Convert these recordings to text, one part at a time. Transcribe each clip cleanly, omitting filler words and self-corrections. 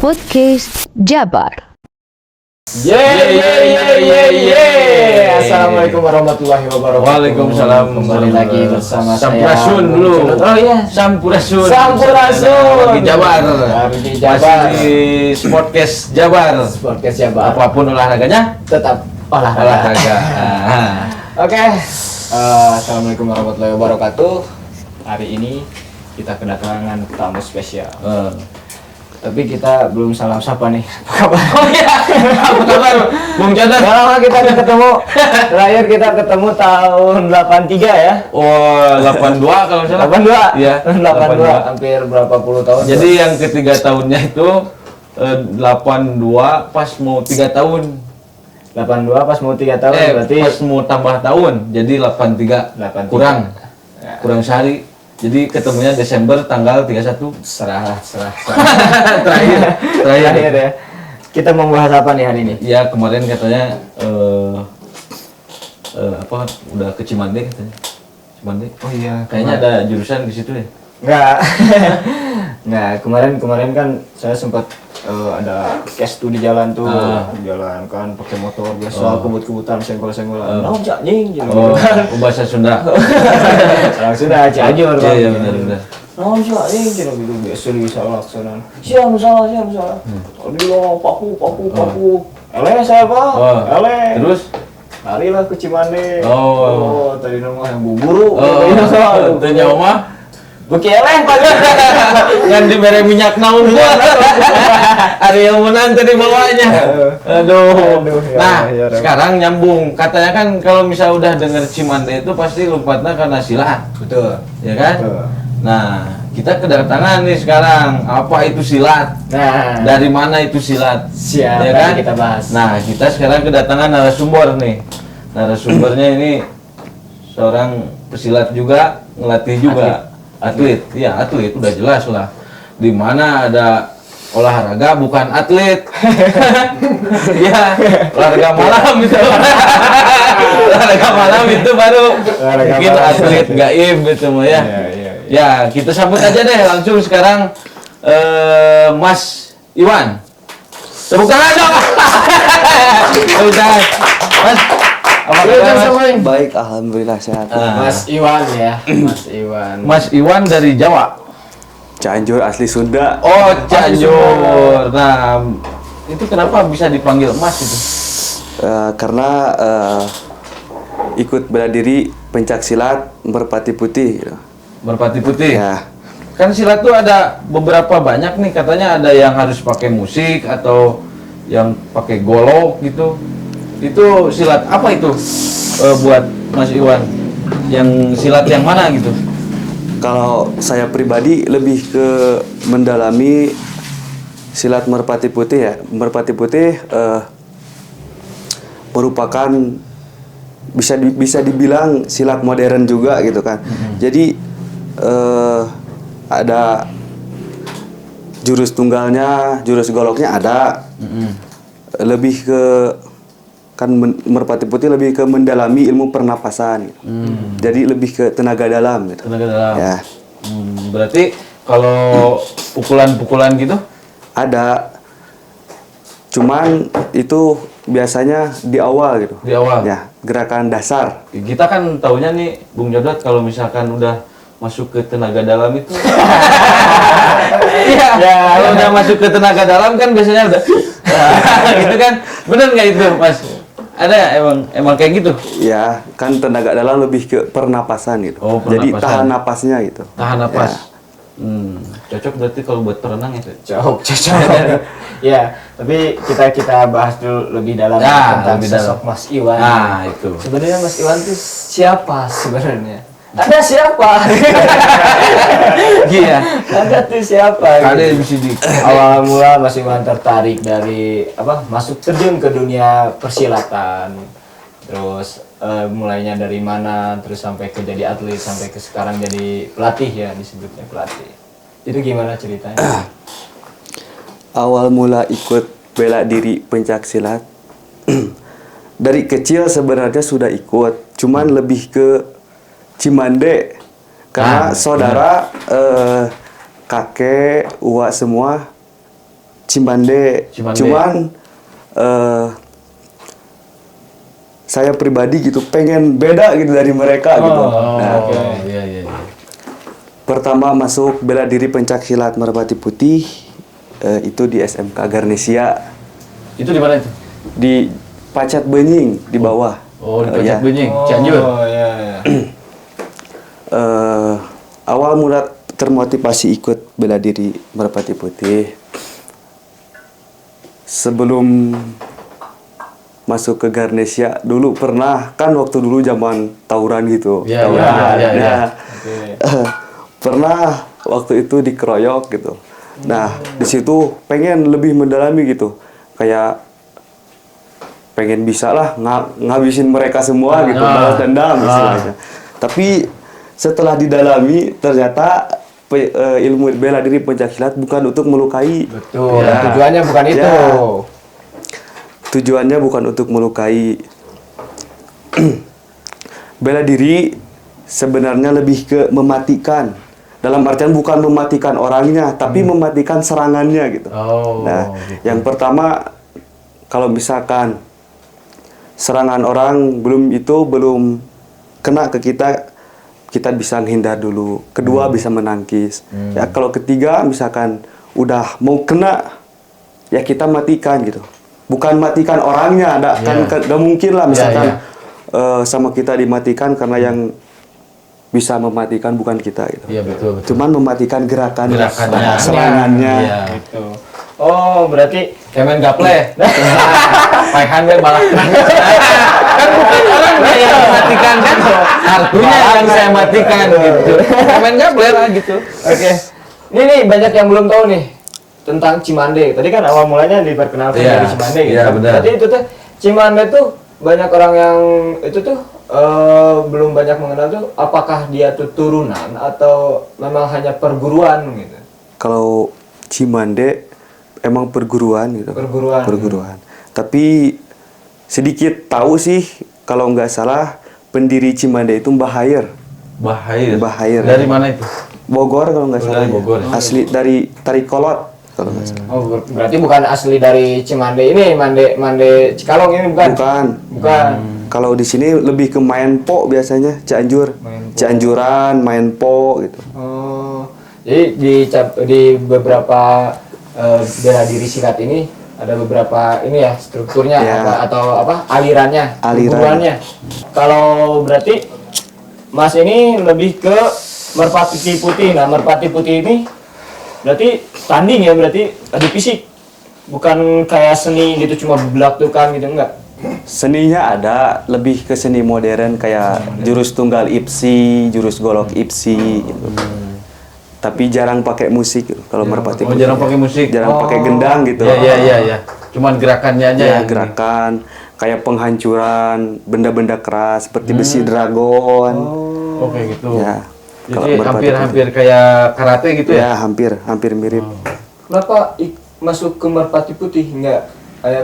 Podcast Jabar. Assalamualaikum warahmatullahi wabarakatuh. Waalaikumsalam. Kembali lagi bersama saya. Sampurasun dulu. Oh iya. Sampurasun. Sampurasun. Di Jabar. Di Jabar. Masih di podcast Jabar. Podcast Jabar. Apapun olahraganya, Tetap olahraga. olahraga. Oke. Assalamualaikum warahmatullahi wabarakatuh. Hari ini kita kedatangan tamu spesial. Tapi kita belum salam sapa nih. Apa kabar? Oh iya. Apa kabar, Bung Chandra? Gak lama kita ketemu. Terakhir kita ketemu tahun 83 ya. Oh, 82 kalau nggak salah. 82. Iya. 82. Hampir berapa puluh tahun. Jadi yang ketiga tahunnya itu 82 pas mau 3 tahun. 82 pas mau 3 tahun berarti pas mau tambah tahun. Jadi 83. 83. Kurang. Ya. Kurang sehari. Jadi ketemunya Desember tanggal 31. serah. Terakhir. ya. Kita mau bahas apa nih hari ini? Ya kemarin katanya apa udah ke Cimande katanya. Cimande. Oh iya, Kayaknya ada jurusan di situ ya. Enggak. Nah, kemarin kan saya sempat ada case tuh di jalan tuh, di jalan kan pakai motor biasa kebut-kebutan senggol-senggolan. Naon cak nying gitu Oh, kan. bahasa Sunda. Langsung dah Cianjur kan. Iya benar. Naon cak nying gitu biasa bisa laksanaan. Siang salah. Tadi lo paku. Eleh saya Pak. Eleh. Terus Larilah ke Cimande. Oh. Tadi nama yang buburu. tanya oma Buki eleh Pak. yang diberi minyak naun gua. Ada yang menang tadi bawanya. Aduh. Nah, ya. sekarang nyambung. Katanya kan kalau misal udah denger Cimande itu pasti lompatnya karena silat. Betul. Ya kan? Betul. Nah, kita kedatangan nih sekarang. Apa itu silat? Nah, Dari mana itu silat? siap Ya kan? kita bahas. Nah, kita sekarang kedatangan narasumber nih. Narasumbernya ini seorang pesilat juga, ngelatih juga. Atlet. Ya, atlet udah jelas lah. Di mana ada olahraga bukan atlet. Ya, olahraga malam itu. Olahraga malam itu baru Olahraga mungkin malam. atlet gaib gitu mah ya. Iya. Ya, kita sambut aja deh langsung sekarang Mas Iwan. Tepuk tangan dong. Tepuk tangan. Mas, apa kabar, Mas? Baik, alhamdulillah sehat. Mas Iwan ya. Mas Iwan. Mas Iwan dari Jawa. Cianjur asli Sunda. Oh, Cianjur. Nah, itu kenapa bisa dipanggil Mas itu? Karena ikut bela diri pencak silat Merpati Putih. Gitu. Merpati Putih. Ya, Kan silat tuh ada beberapa banyak nih, katanya ada yang harus pakai musik atau yang pakai golok gitu. Itu silat apa itu buat Mas Iwan? Yang silat yang mana gitu? kalau saya pribadi lebih ke mendalami silat Merpati Putih ya. Merpati Putih merupakan bisa dibilang silat modern juga gitu kan. Jadi ada jurus tunggalnya, jurus goloknya ada. Lebih ke Merpati Putih lebih ke mendalami ilmu pernapasan gitu. Jadi lebih ke tenaga dalam gitu. Tenaga dalam. Ya, Berarti kalau pukulan-pukulan gitu? ada. Cuman itu biasanya di awal gitu. Di awal. Ya, gerakan dasar. Kita kan taunya nih, Bung Jodot, kalau misalkan udah masuk ke tenaga dalam itu. Iya. Kalau udah masuk ke tenaga dalam kan biasanya udah. Gitu kan? Bener nggak itu, Mas? Ada ya, emang kayak gitu? Ya, kan tenaga dalam lebih ke pernapasan gitu. Oh, Jadi pernapasan. tahan napasnya gitu. Tahan napas. Ya. Cocok berarti kalau buat perenang itu. Cocok. Ya, tapi kita bahas dulu lebih dalam Ya, tentang lebih sosok dalam. Mas Iwan. Nah, itu. Sebenarnya Mas Iwan itu siapa sebenarnya? Ada siapa? Iya. Ada tuh siapa? Ada gitu. yang bisa di Awal mula Mas Iwan tertarik dari masuk terjun ke dunia persilatan. Terus mulainya dari mana, terus sampai ke jadi atlet, sampai ke sekarang jadi pelatih ya, disebutnya pelatih. Itu gimana ceritanya? Awal mula ikut bela diri pencak silat dari kecil sebenarnya sudah ikut, cuman lebih ke Cimande karena saudara kakek, uak semua Cimande. Cuman saya pribadi gitu pengen beda gitu dari mereka gitu. Nah, Iya, iya, iya. pertama masuk bela diri pencak silat Merpati Putih itu di SMK Garnesia Itu di mana itu? di Pacet Benying di bawah. Oh, di Ya. Pacet Benying, Cianjur. Oh iya. Awal mula termotivasi ikut bela diri Merpati Putih sebelum masuk ke Garnesia dulu pernah kan waktu dulu zaman tawuran gitu. Iya, Tawuran. iya, iya. Nah, pernah waktu itu dikeroyok gitu. Nah, di situ pengen lebih mendalami gitu. Kayak pengen bisa lah ngabisin mereka semua gitu, balas dendam istilahnya. Tapi setelah didalami ternyata ilmu bela diri pencaksilat bukan untuk melukai. Betul. Ya. Tujuannya bukan itu. Ya. Tujuannya bukan untuk melukai. Bela diri sebenarnya lebih ke mematikan. Dalam artian bukan mematikan orangnya, tapi mematikan serangannya gitu. Oh. Nah, gitu. yang pertama kalau misalkan serangan orang belum kena ke kita, kita bisa menghindar dulu. Kedua bisa menangkis. Ya kalau ketiga misalkan udah mau kena, ya kita matikan gitu. Bukan matikan orangnya, kan gak mungkin lah misalkan sama kita dimatikan karena yang bisa mematikan bukan kita gitu. Iya, betul, betul. Cuman mematikan gerakannya, Gerakannya. serangannya. Iya. Gitu. Oh, berarti Kemen gaple. Paihan we malah. Kan bukan orangnya yang matikan kan. Artinya yang saya matikan gitu. Kemen gaple lah gitu. oke. Ini nih banyak yang belum tahu nih tentang Cimande. Tadi kan awal mulanya diperkenalkan Iya, dari Cimande gitu. iya, benar. Berarti itu tuh Cimande tuh banyak orang yang itu tuh belum banyak mengenal tuh apakah dia tuh turunan atau memang hanya perguruan gitu. Kalau Cimande emang perguruan gitu. Perguruan. Tapi sedikit tahu sih kalau nggak salah pendiri Cimande itu Mbah Hayer. Mbah Hayer. Dari mana itu? Bogor kalau nggak salah. dari Bogor. Asli dari Tarikolot kalau nggak salah. Oh, berarti bukan asli dari Cimande ini, Mande Cikalong ini bukan? Bukan. Kalau di sini lebih ke main po biasanya, Cianjur. Main po. Cianjuran, main po gitu. Oh, jadi di beberapa bela diri silat ini ada beberapa ini ya strukturnya Ya. atau apa alirannya, Aliran. perguruannya. Kalau berarti Mas ini lebih ke Merpati Putih. Nah, Merpati Putih ini berarti tanding ya, berarti adu fisik. Bukan kayak seni gitu cuma belak-belakan gitu enggak. Seninya ada, lebih ke seni modern kayak jurus tunggal ipsi, jurus golok ipsi gitu. Tapi jarang pakai musik gitu, kalau Merpati Oh, Putih. jarang pakai musik. Jarang pakai gendang gitu. Iya. Cuman gerakannya aja Ya, yang gerakan kayak penghancuran benda-benda keras seperti besi dragon. Oh, kayak gitu. Ya. kalau Jadi Merpati hampir kayak karate gitu Putih. ya? Ya, hampir mirip. Kenapa masuk ke Merpati Putih enggak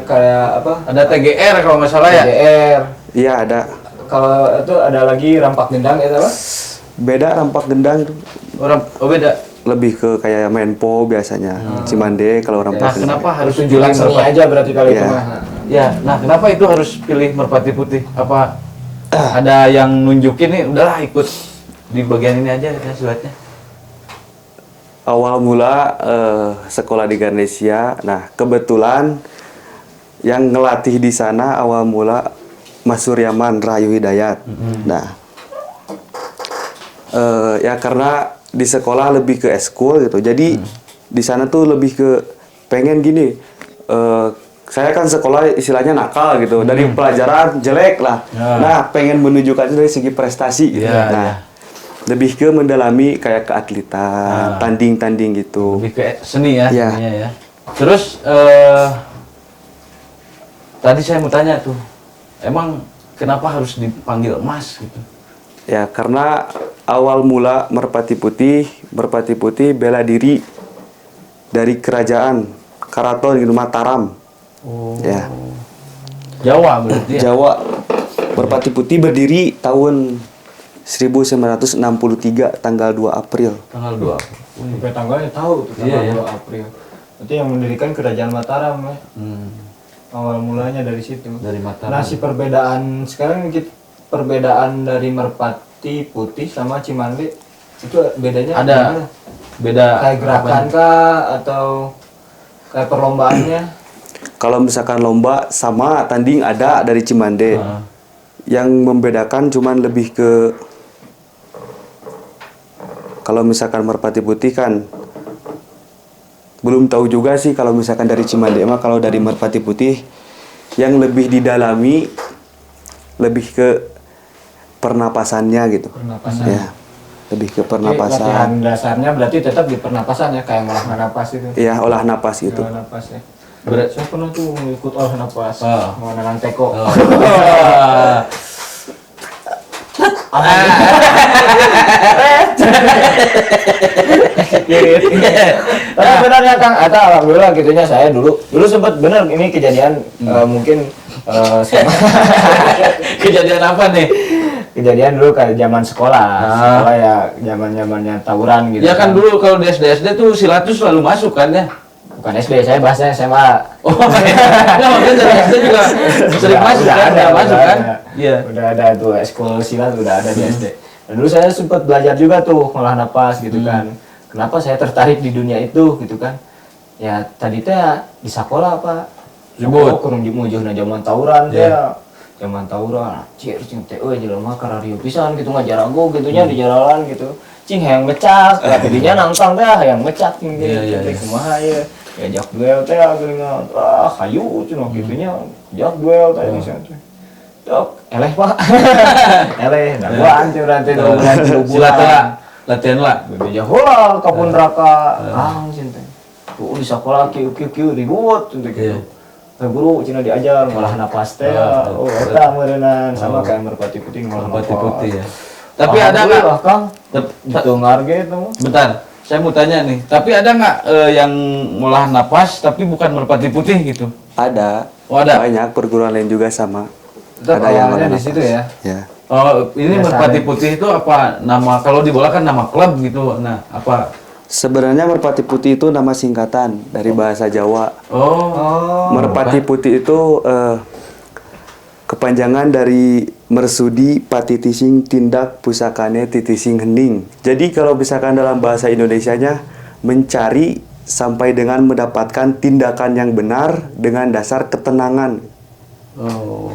kayak apa? Ada TGR kalau nggak salah ya? DDR. Iya, ada. Kalau itu ada lagi rampak gendang itu apa? Beda rampak gendang itu. Oh beda. Lebih ke kayak menpo biasanya. Cimande kalau Nah, rampak gendang. kenapa harus Tunjukan pilih seni Merpati? aja berarti kalau itu Iya. mah. Ya, nah kenapa itu harus pilih Merpati Putih? Apa ada yang nunjukin nih, udahlah ikut di bagian ini aja ya silatnya? Awal mula sekolah di Garnesia. Nah, kebetulan yang ngelatih di sana awal mula Mas Suryaman Rahayu Hidayat. Nah, ya karena di sekolah lebih ke eskul gitu. Jadi di sana tuh lebih ke pengen gini. Saya kan sekolah istilahnya nakal gitu. Dari pelajaran jelek lah. Nah, pengen menunjukkan itu dari segi prestasi gitu. Iya, Nah, iya. lebih ke mendalami kayak keatletan, tanding-tanding gitu. Lebih ke seni ya, Iya. seninya ya. Terus tadi saya mau tanya tuh, emang kenapa harus dipanggil Mas gitu? Ya, karena awal mula Merpati Putih bela diri dari kerajaan Karaton gitu, Mataram. Oh. Ya, Jawa berarti ya? Jawa. Merpati Putih berdiri tahun 1963 tanggal 2 April. Tanggal 2. Sampai tanggalnya tahu tuh Iya, tanggal iya. 2 April. Berarti yang mendirikan Kerajaan Mataram ya. Awal mulanya dari situ. Dari Mataram. Nah, si perbedaan sekarang perbedaan dari Merpati Putih sama Cimande itu bedanya Ada gimana? beda Kayak gerakan kah atau kayak perlombaannya? Kalau misalkan lomba sama tanding ada dari Cimande. Yang membedakan cuman lebih ke kalau misalkan Merpati Putih kan belum tahu juga sih kalau misalkan dari Cimande mah. Kalau dari Merpati Putih yang lebih didalami lebih ke pernapasannya gitu. Pernapasan. Ya. Lebih ke Jadi latihan pernapasan. dasarnya berarti tetap di pernapasan ya, kayak olah napas itu. Ya, olah napas gitu. Olah napas ya. Berat. Saya pernah tuh ikut olah napas, Oh. mau nanang teko. Tapi benar ya Kang, Ata alhamdulillah gitunya saya dulu sempat benar ini kejadian mungkin sama Kejadian apa nih? kejadian dulu kayak zaman sekolah ya zamannya tawuran gitu. Ya kan dulu kalau di SD tuh silat tuh selalu masuk kan ya. Bukan SD, saya bahasnya SMA. Oh, ya makanya dari SD juga sering masuk kan, udah masuk kan? Iya. Udah ada tuh ekskul silat udah ada di SD. Dan dulu saya sempat belajar juga tuh ngolah napas gitu kan. Kenapa saya tertarik di dunia itu gitu kan? Ya tadi teh di sekolah apa? Ribut. Kurang dimujuhna zaman tawuran teh. Zaman tawuran, cir cing teh euy jelema kararieu pisan gitu ngajarago gitunya di jalanan gitu. Cing hayang mecak, tapi dinya nangtang teh hayang mecak cing Iya, teh iya. kumaha ye. Ya jak duel teh geuningan. Hayu cenah gitunya. Jak duel teh ini teh. Dok, eleh Pak. Eleh, da gua ancuran teh 2 bulan 3 Silat bulan. lah, latihan lah. Gede jah heula ka Punraka. Anjing teh. Tuh di sekolah kieu ribut teh gitu. Iya. Guru cina diajar ngolah napas teh. Oh, eta meureunnan sama kayak Merpati Putih ngolah napas. Merpati Putih ya. Tapi ada nggak? Alhamdulillah, Kang? Tep- Ditungar gitu. Bentar, saya mau tanya nih. Tapi ada nggak yang ngolah napas tapi bukan Merpati Putih gitu? Ada. Oh, ada? Banyak perguruan lain juga sama. Tetap Ada yang awalnya ngolah di situ napas. ya. Ya. Oh, ini Biasa Merpati ada. Putih itu apa nama? Kalau di bola kan nama klub gitu. Nah, apa? Sebenarnya Merpati Putih itu nama singkatan dari bahasa Jawa. Oh, Merpati Putih itu kepanjangan dari Mersudi Patitising Tindak Pusakane Titising Hening. Jadi kalau misalkan dalam bahasa Indonesianya mencari sampai dengan mendapatkan tindakan yang benar dengan dasar ketenangan. oh,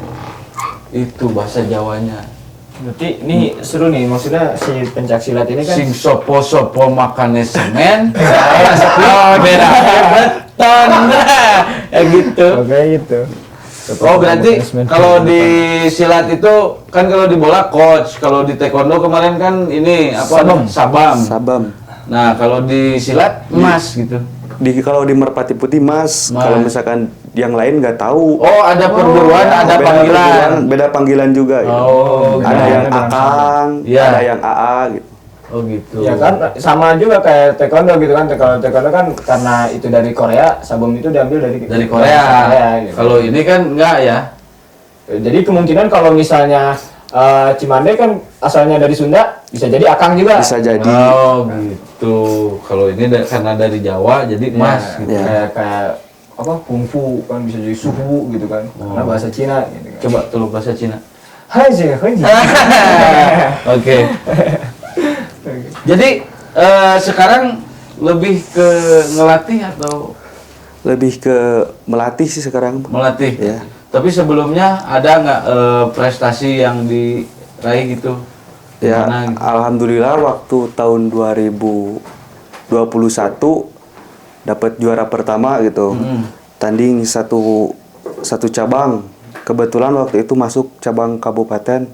itu bahasa Jawanya. Berarti ini seru nih, maksudnya si pencak silat ini kan Sing sopo makane semen, oh beda beton, ya gitu. oke gitu. Oh berarti kalau di silat itu kan kalau di bola coach, kalau di taekwondo kemarin kan ini apa? Sabam. Sabam. Nah kalau di silat emas gitu. Kalau di Merpati Putih Mas, Mas. kalau misalkan yang lain nggak tahu. Oh ada perguruan, ada Beda panggilan. perguruan, beda panggilan juga. Gitu. Oh, Ada gitu. yang Akang, Iya. ada yang AA gitu. Oh gitu. Ya kan sama juga kayak taekwondo gitu kan. Kalau taekwondo kan karena itu dari Korea, sabum itu diambil dari Korea. gitu. Kalau ini kan enggak ya. Jadi kemungkinan kalau misalnya Cimande kan asalnya dari Sunda, bisa jadi Akang juga. Bisa jadi. Oh gitu. Kalau ini karena dari Jawa jadi Ya, emas gitu. Ya. kayak apa kungfu kan bisa jadi suhu gitu kan. Karena bahasa Cina gitu kan. Coba tolong bahasa Cina. Hai sih, hai sih. Oke. Jadi sekarang lebih ke ngelatih atau Lebih ke melatih sih sekarang. melatih? Ya. Tapi sebelumnya ada nggak prestasi yang diraih gitu? Ya, Gimana gitu? alhamdulillah waktu tahun 2021 dapat juara pertama gitu. Tanding satu cabang. Kebetulan waktu itu masuk cabang Kabupaten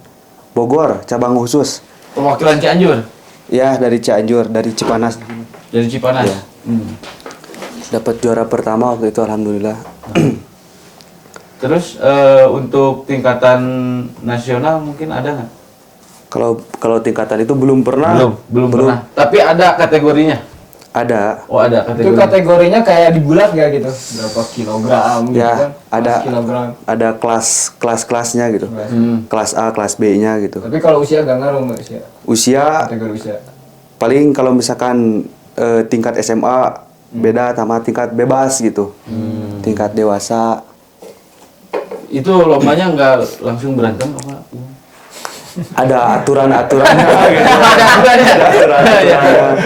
Bogor, cabang khusus. Perwakilan Cianjur Ya, dari Cianjur, dari Cipanas. dari Cipanas. Iya. Dapat juara pertama waktu itu alhamdulillah. Terus untuk tingkatan nasional mungkin ada nggak? Kalau tingkatan itu belum pernah. Belum pernah. Tapi ada kategorinya. Ada. Oh ada Itu kategori. kategorinya kayak di bulat gak gitu? Berapa kilogram gitu Ya, kan? ada. Mas kilogram. Ada kelas-kelasnya gitu. Kelas A, kelas B-nya gitu. Tapi kalau usia gak ngaruh Mbak, usia. Usia Kategori usia. paling kalau misalkan tingkat SMA Beda sama tingkat bebas gitu. Tingkat dewasa. Itu lombanya nggak langsung berantem apa? Ada aturan-aturannya gitu. Ada aturannya.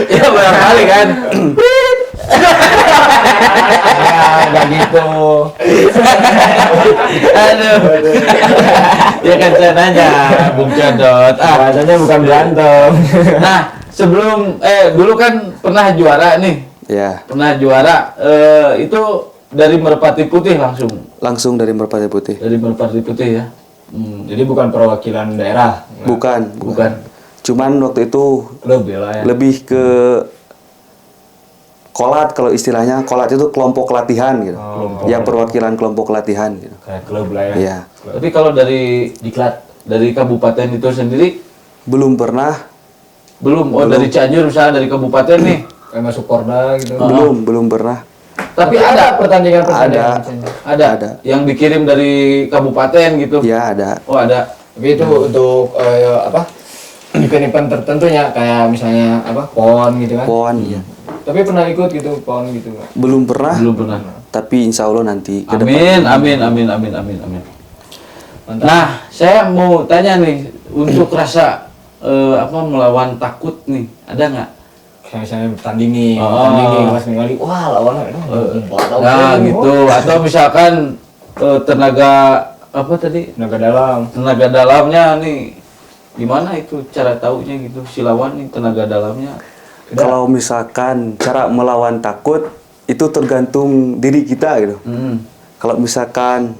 Ya barangkali kan. Nggak gitu. Aduh. Ya kan saya nanya, Bung Codot. Bahasanya bukan berantem. Nah, dulu kan pernah juara nih. Ya, Pernah juara itu dari Merpati Putih langsung. langsung dari Merpati Putih. Dari Merpati Putih ya. Jadi bukan perwakilan daerah. Bukan. Bukan. Cuman waktu itu Lebih lah ya. lebih ke kolat, kalau istilahnya kolat itu kelompok latihan gitu. Ya perwakilan kelompok latihan gitu. Kayak klub lah ya. Iya. Tapi kalau dari Diklat. dari kabupaten itu sendiri Belum pernah, belum. Oh, dari Cianjur misalnya dari kabupaten nih. Kayak masuk Porda gitu. belum pernah. Tapi ada pertandingan-pertandingan. ada yang dikirim dari kabupaten gitu. Ya ada. Oh, ada. Tapi itu untuk apa? Event-event tertentunya kayak misalnya apa? PON gitu kan. PON ya. Tapi pernah ikut gitu PON gitu nggak? Belum pernah, Belum pernah. tapi insya Allah nanti ke depan. Amin. Nah, saya mau tanya nih untuk rasa melawan takut nih, ada nggak? Kayak misalnya bertandingi kelas kali, wah lawannya Nah, gitu. Atau misalkan tenaga apa tadi? tenaga dalam. Tenaga dalamnya nih gimana itu cara taunya gitu si lawan nih tenaga dalamnya. Kalau misalkan cara melawan takut itu tergantung diri kita gitu. Kalau misalkan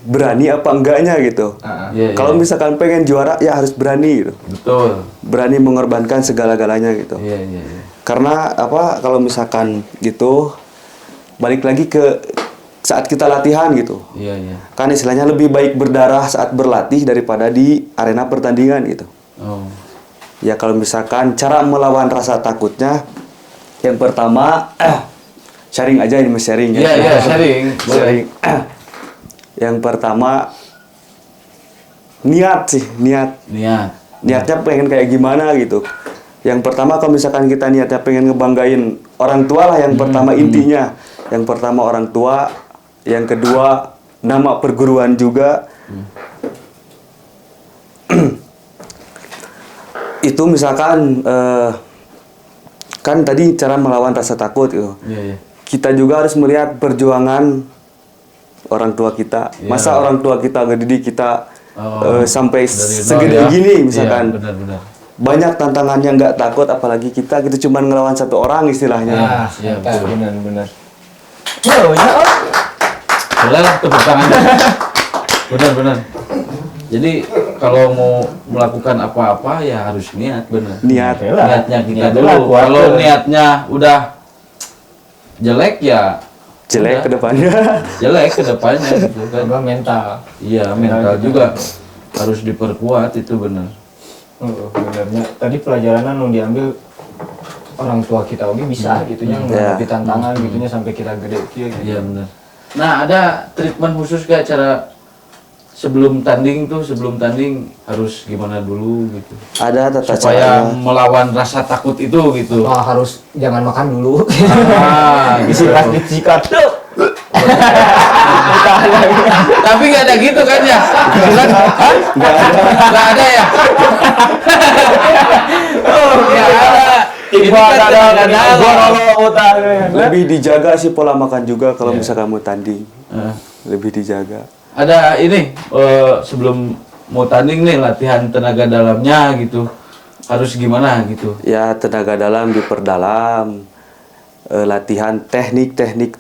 berani apa enggaknya gitu. Iya, Kalau iya. misalkan pengen juara ya harus berani gitu. Betul. Berani mengorbankan segala-galanya gitu. Iya. Karena apa, kalau misalkan gitu balik lagi ke saat kita latihan gitu. Iya. Kan istilahnya lebih baik berdarah saat berlatih daripada di arena pertandingan gitu. Oh. Ya kalau misalkan cara melawan rasa takutnya, yang pertama sharing aja ini, Mas, sharing ya. Iya, sharing. Sharing. Yang pertama niat. Niatnya pengen kayak gimana gitu. Yang pertama kalau misalkan kita niatnya pengen ngebanggain orang tua lah, yang pertama intinya. Yang pertama orang tua, yang kedua nama perguruan juga. Itu misalkan kan tadi cara melawan rasa takut gitu. Iya. Kita juga harus melihat perjuangan orang tua kita. Masa orang tua kita ngedidik kita sampai Dari nol segede ya. gini misalkan. Iya, benar. Banyak tantangan yang nggak takut, apalagi kita gitu cuman ngelawan satu orang istilahnya. Iya, benar. Oh ya. Boleh lah tepuk tangan. Benar. Jadi kalau mau melakukan apa-apa ya harus niat, benar. Niat. Niatnya kita Niat dulu. lah, kuat Kalau tuh. niatnya udah jelek ya Jelek udah ke depannya. jelek ke depannya gitu kan. Tambah mental. Iya, mental juga harus diperkuat, itu benar. Benernya. Tadi pelajaran yang diambil orang tua kita oke bisa gitunya menghadapi tantangan gitunya sampai kita gede gitu. Iya, benar. Nah, ada treatment khusus gak cara sebelum tanding harus gimana dulu gitu? Ada tata Supaya caranya. melawan rasa takut itu gitu. Harus jangan makan dulu. Gitu. Disikat tuh. Tapi nggak ada gitu kan ya? Nggak ada ya? Oh, nggak ada. Ini kan tenaga dalam. Lebih dijaga sih pola makan juga kalau misalkan mau tanding. Lebih dijaga. Ada ini sebelum mau tanding nih latihan tenaga dalamnya gitu. Harus gimana gitu? Ya tenaga dalam diperdalam. Latihan teknik-teknik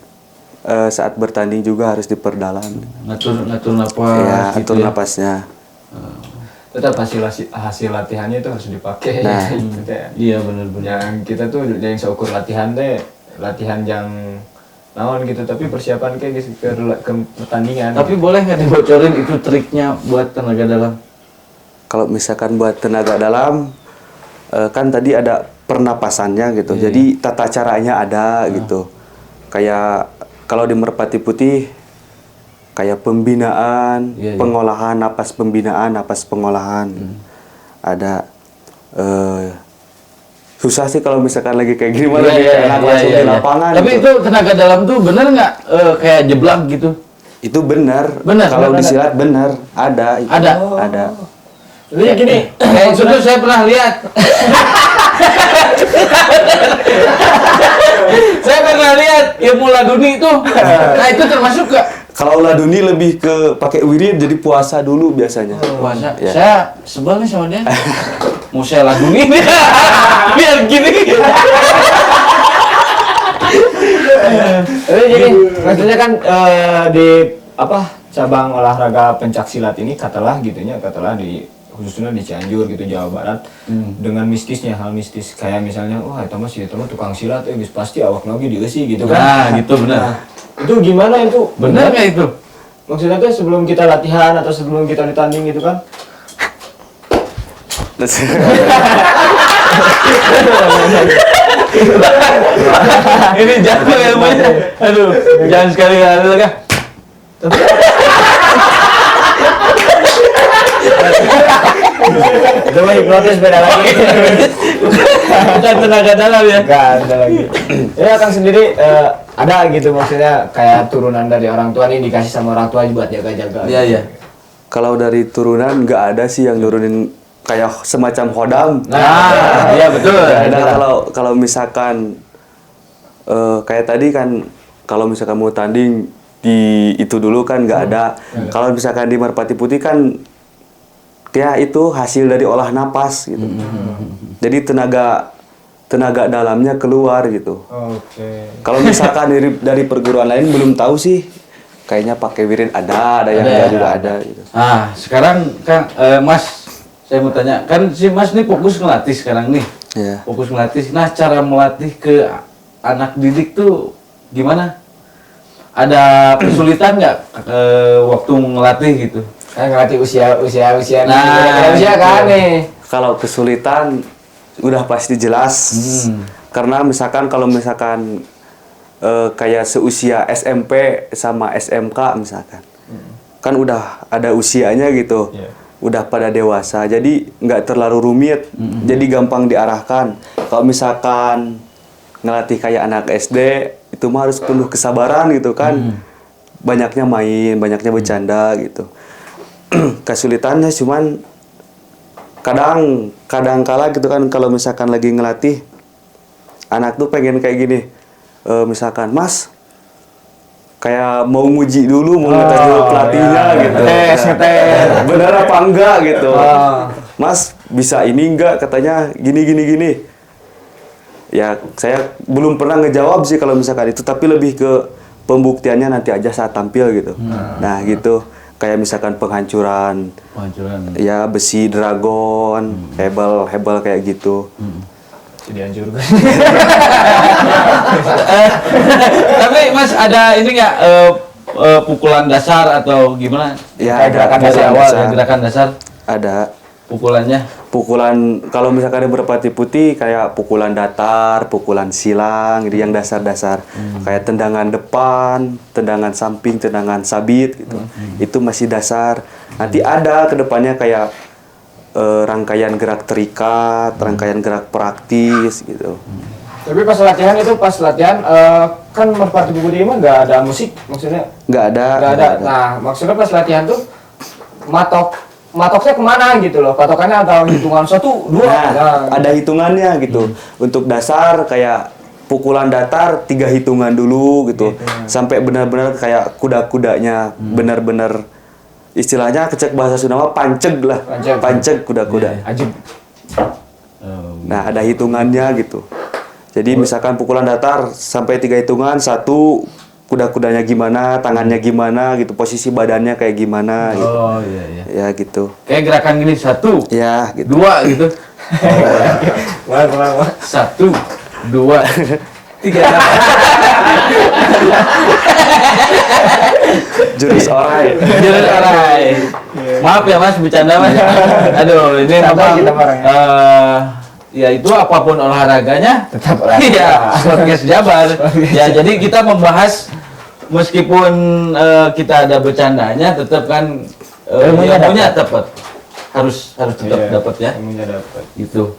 saat bertanding juga harus diperdalam. Ngatur napas Ya, gitu atur ya. napasnya. Tetap hasil latihannya itu harus dipakai. Nah. Gitu ya. Iya, benar-benar. Yang kita tuh yang seukur latihan teh latihan yang naon gitu, tapi persiapan kayak gitu ke pertandingan. Tapi boleh nggak dibocorin itu triknya buat tenaga dalam? Kalau misalkan buat tenaga dalam, kan tadi ada pernapasannya gitu. Jadi tata caranya ada gitu. Kayak kalau di Merpati Putih, kayak pembinaan, pengolahan napas pembinaan, napas pengolahan. Ada susah sih kalau misalkan lagi kayak gini malah lebih enak langsung di lapangan. Tapi gitu. itu tenaga dalam tuh bener nggak kayak jeblak gitu? Itu benar. Benar, Kalau benar, di silat benar, ada. Itu. Ada? Ada. Jadi gini, Kayak itu tuh saya pernah lihat. Saya pernah lihat ilmu laduni itu. Nah itu termasuk gak? Kalau laduni lebih ke pakai wirid jadi puasa dulu biasanya. Puasa. Ya. Saya sebel nih sama dia. Mau saya laduni biar gini. Jadi gini, maksudnya kan di apa cabang olahraga pencaksilat ini katalah di khususnya di Cianjur gitu Jawa Barat dengan mistisnya hal mistis kayak misalnya wah itu mah tukang silat geus pasti awak lagi dieusi gitu kan. Nah gitu benar. Nah, itu gimana itu? Benar nggak itu? Maksudnya tuh sebelum kita latihan atau sebelum kita ditanding gitu kan? Ini jatuh ilmunya. Aduh, jangan sekali-kali lah kah? Itu mah hipnotis beda lagi. Bukan tenaga dalam ya. Enggak ada lagi. Ya Kang sendiri ada gitu maksudnya kayak turunan dari orang tua nih dikasih sama orang tua buat jaga-jaga. Iya iya. Kalau dari turunan nggak ada sih yang nurunin kayak semacam hodam. Nah, iya betul. Nggak ada. Kalau misalkan kayak tadi kan kalau misalkan mau tanding di itu dulu kan nggak ada. Kalau misalkan di Merpati Putih kan ya itu hasil dari olah napas gitu. Jadi tenaga dalamnya keluar gitu. Oke. Kalau misalkan dari perguruan lain belum tahu sih. Kayaknya pakai wirid ada yang Ada, enggak ya. juga ada gitu. Nah, sekarang Kang Mas, saya mau tanya, kan si Mas nih fokus ngelatih sekarang nih. Iya. Fokus melatih. Nah, cara melatih ke anak didik tuh gimana? Ada kesulitan nggak waktu ngelatih gitu? Kan ngelatih usia Nah, usia kan nih. Kalau kesulitan udah pasti jelas. Karena kalau misalkan kayak seusia SMP sama SMK misalkan. Kan udah ada usianya gitu. Iya. Udah pada dewasa. Jadi nggak terlalu rumit. Jadi gampang diarahkan. Kalau misalkan ngelatih kayak anak SD itu mah harus penuh kesabaran gitu kan. Banyaknya main, banyaknya bercanda gitu. Kesulitannya cuman kadang kala gitu kan kalau misalkan lagi ngelatih anak tuh pengen kayak gini. Misalkan Mas kayak mau nguji dulu, mau ngetes dulu pelatihnya gitu. Ngetes. Bener apa enggak gitu. Mas bisa ini enggak katanya gini. Ya saya belum pernah ngejawab sih kalau misalkan itu, tapi lebih ke pembuktiannya nanti aja saat tampil gitu. Nah gitu, kayak misalkan penghancuran, ya besi dragon, hebel kayak gitu. Dianjurkan. Tapi Mas ada ini nggak pukulan dasar atau gimana? Ya Kayak gerakan dari awal ya, gerakan dasar ada. pukulannya. Pukulan kalau misalkan di Merpati Putih kayak pukulan datar, pukulan silang, gitu, yang dasar-dasar. Kayak tendangan depan, tendangan samping, tendangan sabit gitu. Itu masih dasar. Nanti ada ke depannya kayak rangkaian gerak terikat, rangkaian gerak praktis gitu. Tapi pas latihan kan Merpati Putih mah nggak ada musik maksudnya. Nggak ada. Nah maksudnya pas latihan tuh matoknya kemana gitu loh, patokannya atau hitungan 1, 2. Nah, ada hitungannya gitu. Untuk dasar kayak pukulan datar 3 hitungan dulu gitu. Sampai benar-benar kayak kuda-kudanya benar-benar istilahnya kecek bahasa Sunda mah panceg lah. Panceg kuda-kuda. Ajib. Nah, ada hitungannya gitu. Jadi misalkan pukulan datar sampai 3 hitungan, 1 kuda-kudanya gimana, tangannya gimana gitu, posisi badannya kayak gimana gitu. Oh iya. Ya gitu. Kayak gerakan gini 1, Ya gitu. 2 gitu. Wah. 1, 2, 3. Jurus orai. Jurus orai. Maaf ya Mas, bercanda Mas. Aduh, ini Santai memang kita bareng ya itu apapun olahraganya Tetap olahraga. Iya, podcast Jabar. Ya, jadi kita membahas meskipun kita ada bercandanya tetap kan ilmunya dapat. Harus tetap dapat ya. Ilmunya dapat. Gitu.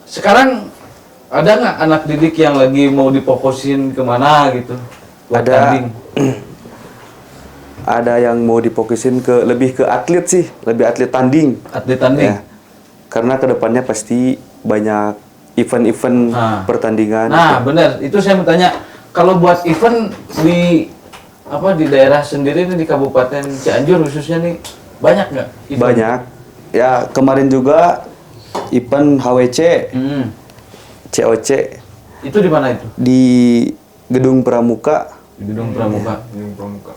sekarang ada nggak anak didik yang lagi mau difokusin kemana gitu? Buat Ada. tanding? Ada yang mau difokusin lebih ke atlet sih, lebih atlet tanding. Atlet tanding? Ya. Karena kedepannya pasti banyak event-event Nah. pertandingan. Nah, benar. Itu saya mau tanya, kalau buat event di daerah sendiri nih, di Kabupaten Cianjur khususnya nih, banyak nggak event? Banyak. Ya, kemarin juga event HWC, Hmm. COC Itu di mana itu? di Gedung Pramuka, Di Gedung Pramuka. Gedung Pramuka.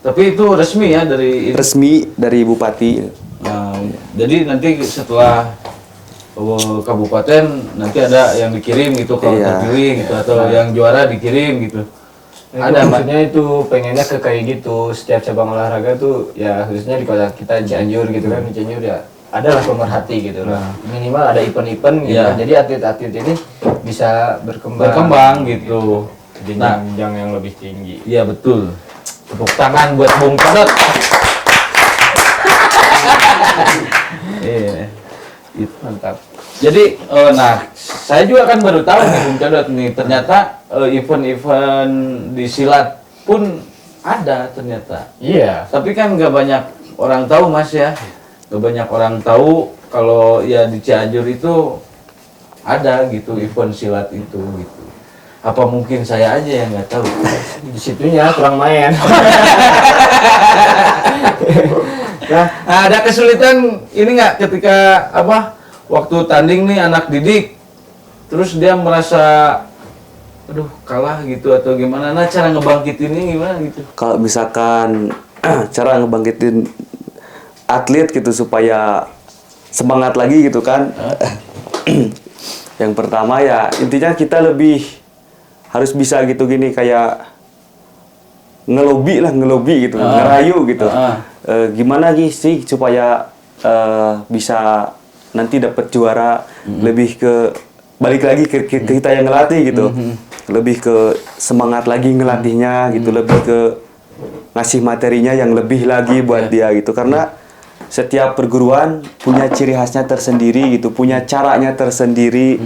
Tapi itu resmi ya dari ini? resmi dari Bupati. Nah, jadi nanti setelah kabupaten nanti ada yang dikirim gitu kalau Iya. terpilih gitu atau yang juara dikirim gitu. Ada maksudnya itu pengennya ke kayak gitu, setiap cabang olahraga tuh ya khususnya di kota kita Cianjur gitu kan, di Cianjur ya adalah pemerhati gitu loh. Minimal ada event-event gitu Iya. kan. Jadi atlet-atlet ini bisa Berkembang gitu. di Nah, jenjang yang lebih tinggi. iya betul. Tepuk tangan buat Bung Codot. Iya. Itu Mantap. jadi, nah, saya juga kan baru tahu nih Bung Codot nih, ternyata event-event di silat pun ada ternyata. Iya. Tapi kan nggak banyak orang tahu Mas ya, nggak banyak orang tahu kalau ya di Cianjur itu ada gitu event silat itu gitu. Apa mungkin saya aja yang nggak tahu? Di situnya kurang main. Nah, ada kesulitan ini nggak ketika waktu tanding nih anak didik, terus dia merasa aduh kalah gitu atau gimana? Nah, cara ngebangkitinnya gimana gitu? Kalau misalkan cara ngebangkitin atlet gitu supaya semangat lagi gitu kan. Yang pertama ya intinya kita lebih harus bisa gitu gini kayak ngelobi gitu, ngerayu gitu. Gimana sih supaya bisa nanti dapat juara, lebih ke balik lagi ke kita yang ngelatih gitu. Lebih ke semangat lagi ngelatihnya gitu, lebih ke ngasih materinya yang lebih lagi buat dia gitu. Karena setiap perguruan punya ciri khasnya tersendiri gitu, punya caranya tersendiri.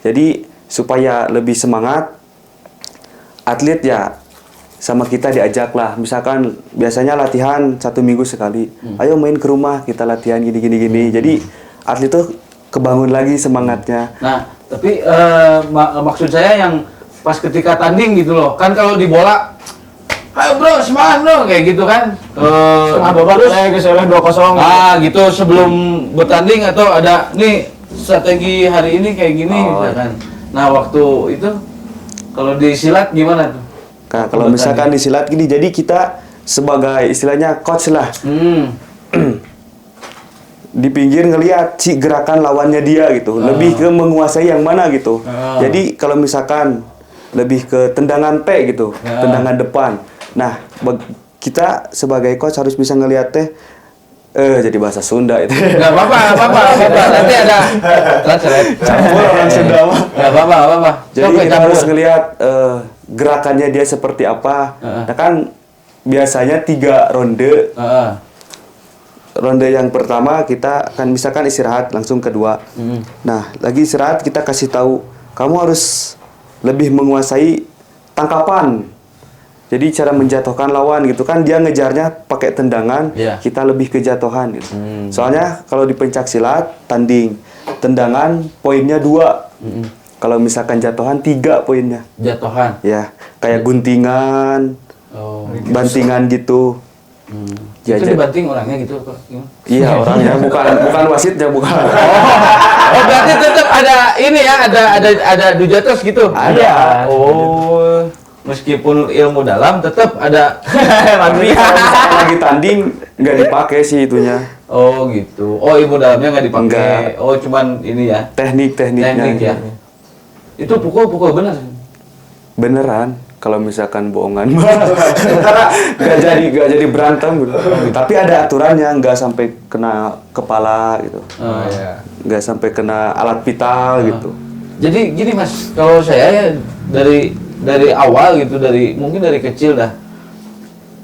Jadi supaya lebih semangat, atlet ya sama kita diajak lah. Misalkan biasanya latihan 1 minggu sekali. Ayo main ke rumah kita latihan gini. Jadi atlet tuh kebangun lagi semangatnya. Nah, tapi maksud saya yang pas ketika tanding gitu loh, kan kalau di bola, ayo bro semangat bro kayak gitu kan. Setengah babak keselnya 2-0. Gitu sebelum bertanding atau ada nih strategi hari ini kayak gini misalkan. Nah, waktu itu kalau di silat gimana tuh? Nah, kalau misalkan di silat gini, jadi kita sebagai istilahnya coach lah. Di pinggir ngelihat si gerakan lawannya dia gitu. Lebih ke menguasai yang mana gitu. Jadi kalau misalkan lebih ke tendangan P gitu, tendangan depan. Nah, kita sebagai coach harus bisa ngelihat jadi bahasa Sunda itu. Nggak apa-apa. Nanti ada translate. Campur orang Sunda mah. Nggak apa-apa. Jadi kita harus ngelihat gerakannya dia seperti apa. Nah kan biasanya 3 ronde. Ronde yang pertama kita kan misalkan istirahat langsung kedua. Nah lagi istirahat kita kasih tahu kamu harus lebih menguasai tangkapan. Jadi cara menjatuhkan lawan gitu kan, dia ngejarnya pakai tendangan, kita lebih ke jatuhan gitu. Soalnya kalau di pencak silat tanding tendangan poinnya 2. Kalau misalkan jatuhan 3 poinnya. Jatuhan. Ya, kayak guntingan, bantingan gitu. Itu dibanting orangnya gitu kok. Iya, orangnya bukan wasitnya, bukan. Oh, berarti tetap ada ini ya, ada dujatos gitu. Ada. Oh, meskipun ilmu dalam tetap ada. Tapi kalau misalkan lagi tanding nggak dipakai sih itunya. Oh gitu. Oh, ilmu dalamnya nggak dipakai. Nggak. Oh, cuman ini ya. Tekniknya. Teknik ya. Itu pukul benar. Beneran. Kalau misalkan bohongan, nggak jadi berantem gitu. Tapi ada aturannya, nggak sampai kena kepala gitu. Oh iya. Nggak sampai kena alat vital gitu. Jadi gini Mas, kalau saya ya dari awal gitu, mungkin dari kecil dah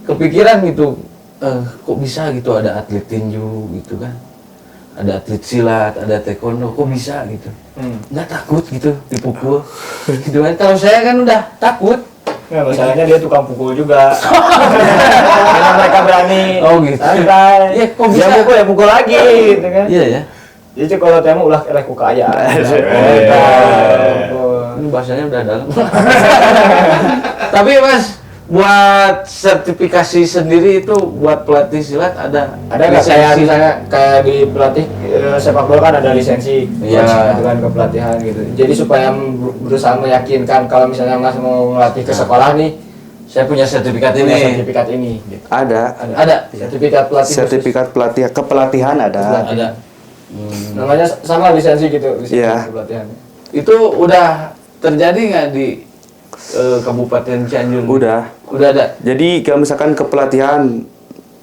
kepikiran gitu, kok bisa gitu ada atlet tinju gitu kan. ada atlet silat, ada taekwondo, kok bisa gitu? Nggak takut gitu dipukul? Gitu kan? Kalau saya kan udah takut. Nggak, masalahnya dia tukang pukul juga. Karena mereka berani. Oh, gitu. Santai. Iya, kok bisa? Dia pukul ya pukul lagi, gitu kan? Iya ya. Jadi kalau temu ulah ku kaya. Ini bahasanya udah dalam. Tapi Mas, buat sertifikasi sendiri itu buat pelatih silat ada Ada nggak kayak misalnya kayak di pelatih sepak bola kan ada lisensi, Iya. gitu kan kepelatihan gitu. Jadi supaya berusaha meyakinkan kalau misalnya Mas mau ngelatih ke sekolah nih, saya punya sertifikat punya ini. sertifikat ini. Gitu. Ada. Ada. Sertifikat pelatih. khusus. Sertifikat kepelatihan ada. Ada. Namanya sama lisensi gitu, lisensi Iya. kepelatihan. Itu udah terjadi nggak di Kabupaten Cianjur? Udah. Udah ada. Jadi kalau misalkan kepelatihan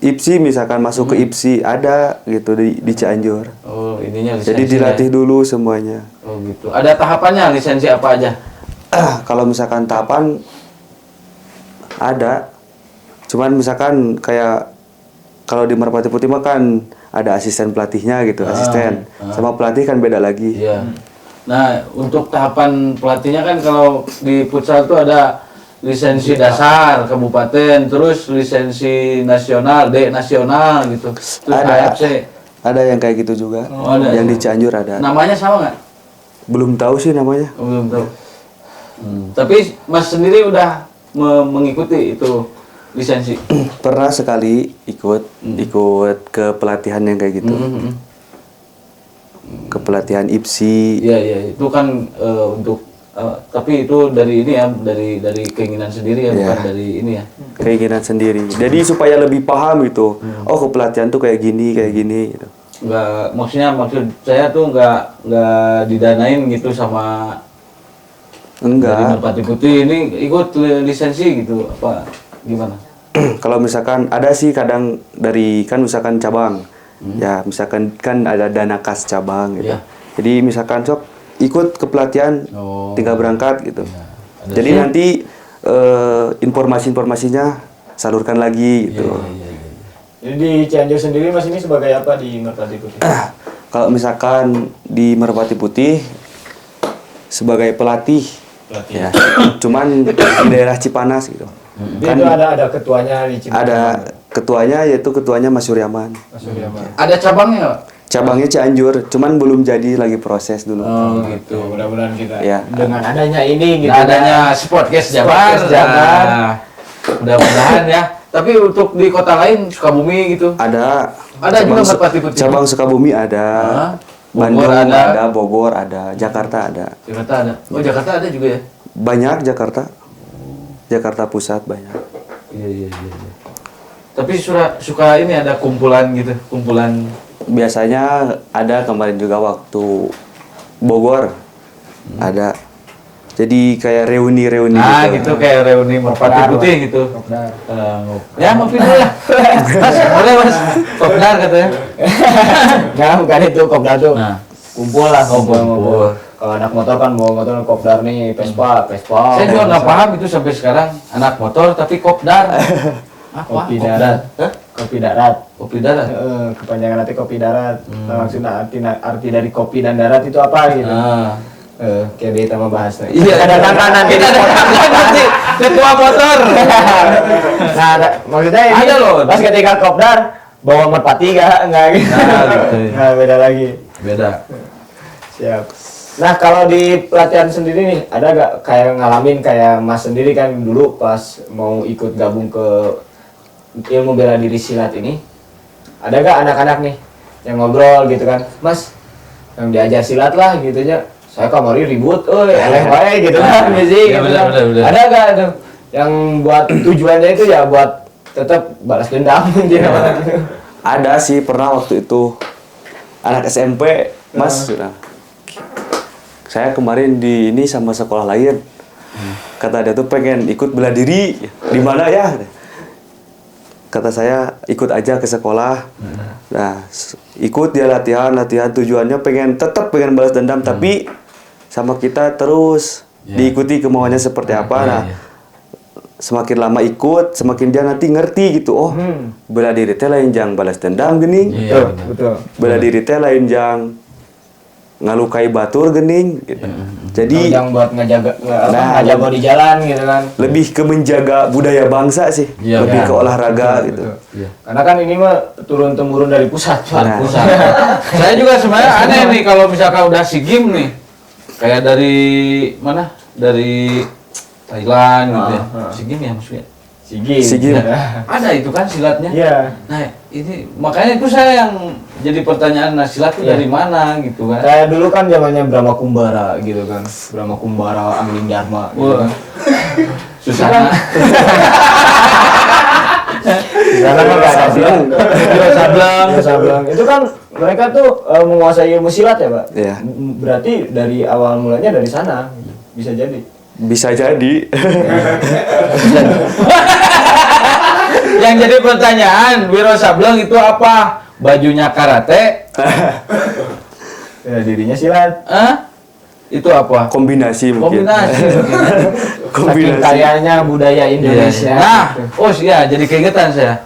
IPSI misalkan masuk ke IPSI ada gitu di Cianjur. Oh, ininya lisensi. Jadi dilatih dulu semuanya. Oh gitu. Ada tahapannya lisensi apa aja? Kalau misalkan tahapan ada, cuman misalkan kayak kalau di Merpati Putih mah kan ada asisten pelatihnya gitu, asisten. Sama pelatih kan beda lagi. Iya. Nah, untuk tahapan pelatihnya kan kalau di futsal itu ada lisensi dasar kabupaten, terus lisensi nasional, D nasional gitu. Terus Ada. AFC. Ada yang kayak gitu juga. Oh, ada. Yang di Cianjur ada. Namanya sama nggak? Belum tahu sih namanya. Oh, belum tahu. Tapi Mas sendiri udah mengikuti itu lisensi. Pernah sekali ikut ke pelatihan yang kayak gitu. Ke pelatihan IPSI. Iya iya itu kan untuk tapi itu dari ini ya dari keinginan sendiri ya bukan dari ini ya. Keinginan sendiri. Jadi supaya lebih paham gitu. Oh, kepelatihan tuh kayak gini gitu. Maksud saya tuh nggak didanain gitu sama dari Enggak. Merpati Putih ini ikut lisensi gitu apa gimana? Kalau misalkan ada sih kadang dari kan misalkan cabang. Ya, misalkan kan ada dana kas cabang gitu. Iya. Jadi misalkan sok ikut ke pelatihan Oh. tinggal berangkat gitu. Ada Jadi sih. nanti informasinya salurkan lagi gitu. Iya. Jadi di Cianjur sendiri Mas ini sebagai apa di Merpati Putih? Kalau misalkan di Merpati Putih sebagai pelatih, Pelatih. ya, cuman di daerah Cipanas gitu. Jadi itu ada ketuanya di Cimahi. Ada ketuanya yaitu ketuanya Mas Suryaman. Mas Suryaman. Ada cabangnya nggak? Cabangnya Cianjur, cuman belum jadi lagi proses dulu. Oh gitu. Tuh, mudah-mudahan kita Ya. dengan adanya ini gitu. Nah, adanya Sportcast Jabar. Sportcast Jabar. Nah, mudah-mudahan ya. Tapi untuk di kota lain Sukabumi gitu. Ada Ada juga cabang Merpati Putih. cabang Sukabumi ada, Bogor Bandung ada. ada, Bogor ada, Jakarta ada. Jakarta ada. Oh Jakarta ada juga ya? Banyak Jakarta. Jakarta Pusat banyak. Iya. Tapi suka ini ada kumpulan gitu, kumpulan. Biasanya ada kemarin juga waktu Bogor ada. Jadi kayak reuni-reuni Nah gitu. gitu kayak reuni Merpati Kopdar, Putih Mas. gitu. Kopdar. Ya ngopi dulu lah. Mas, boleh Mas. Kopdar katanya. Nah, bukan itu kopdar tuh. Nah. Kumpul lah, Kumpul. kumpul. Kalau anak motor kan bawa motor kopdar nih, Vespa. Saya juga nggak paham itu sampai sekarang anak motor tapi kopdar. Apa? Kopi Kopdar? darat. Hah? Kopi darat. Kopi darat. Kepanjangan nanti kopi darat. Nah, maksudnya arti dari kopi dan darat itu apa gitu? Ah. Kayak dia sama bahas nih. Iya. Ada tatanan Kita ada nanti ketua motor. Nah, maksudnya ini Ada loh. pas ketika kopdar bawa merpati nggak gitu. Nah, gitu. Nah, beda lagi. Beda. Siap. Nah, kalau di pelatihan sendiri nih, ada gak kayak ngalamin kayak Mas sendiri kan dulu pas mau ikut gabung ke ilmu bela diri silat ini, ada gak anak-anak nih yang ngobrol gitu kan, Mas, yang diajar silat lah gitu aja, saya kamari ribut, eleh bae gitu kan, Iya, gitu kan. benar. Ada gak tuh yang buat tujuannya itu ya buat tetap balas dendam gitu? Ada sih pernah waktu itu anak SMP, Mas. Nah, saya kemarin di ini sama sekolah lain. Kata dia tuh pengen ikut bela diri. Di mana ya? Kata saya ikut aja ke sekolah. Nah, ikut dia latihan tujuannya tetap pengen balas dendam tapi sama kita terus diikuti kemauannya seperti apa. Nah, semakin lama ikut, semakin dia nanti ngerti gitu. Oh, bela diri teh lain jang balas dendam geuning. Iya, benar. Betul. Bela diri teh lain jang ngalukai batur geuning gitu. Jadi yang buat ngejaga Nah, ngejaga di jalan gitu kan. lebih ke menjaga budaya bangsa sih, Iya, lebih iya. ke olahraga gitu. Betul. Iya. Karena kan ini mah turun temurun dari pusat, Pak. Nah. Pusat. Saya juga sebenarnya aneh nih kalau misalkan udah SEA Games nih. Kayak dari mana? Dari Thailand gitu ya. SEA Games ya maksudnya. Sigi. Sigi. Ada itu kan silatnya. Iya. Nah, ini makanya itu saya yang jadi pertanyaan, nah silat itu Iya. dari mana gitu kan. Kayak dulu kan zamannya Brahma Kumbara gitu kan. Brahma Kumbara, Angling Dharma gitu kan. Susana. Karena kan nggak ada silat. Wiro Sableng. Wiro Sableng. Itu kan mereka tuh menguasai ilmu silat ya, Pak? Iya. Berarti dari awal mulanya dari sana. Bisa jadi. Bisa jadi. Yang jadi pertanyaan, Wiro Sableng itu apa? Bajunya karate? Ya, dirinya silat. Hah? Itu apa? Kombinasi mungkin. Kombinasi. Saking Kombinasi. kayanya budaya Indonesia. Nah, oh ya, jadi keingetan saya.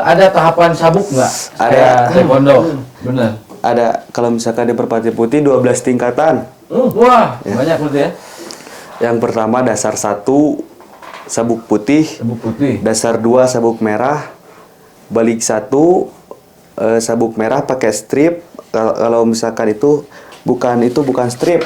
Ada tahapan sabuk nggak? Ada. Kayak taekwondo, bener. Ada kalau misalkan di Merpati Putih 12 tingkatan. Wah, banyak berarti ya. Yang pertama dasar 1 sabuk putih, Sabuk putih. dasar 2 sabuk merah, balik 1 sabuk merah pakai strip. Kalau misalkan itu bukan strip,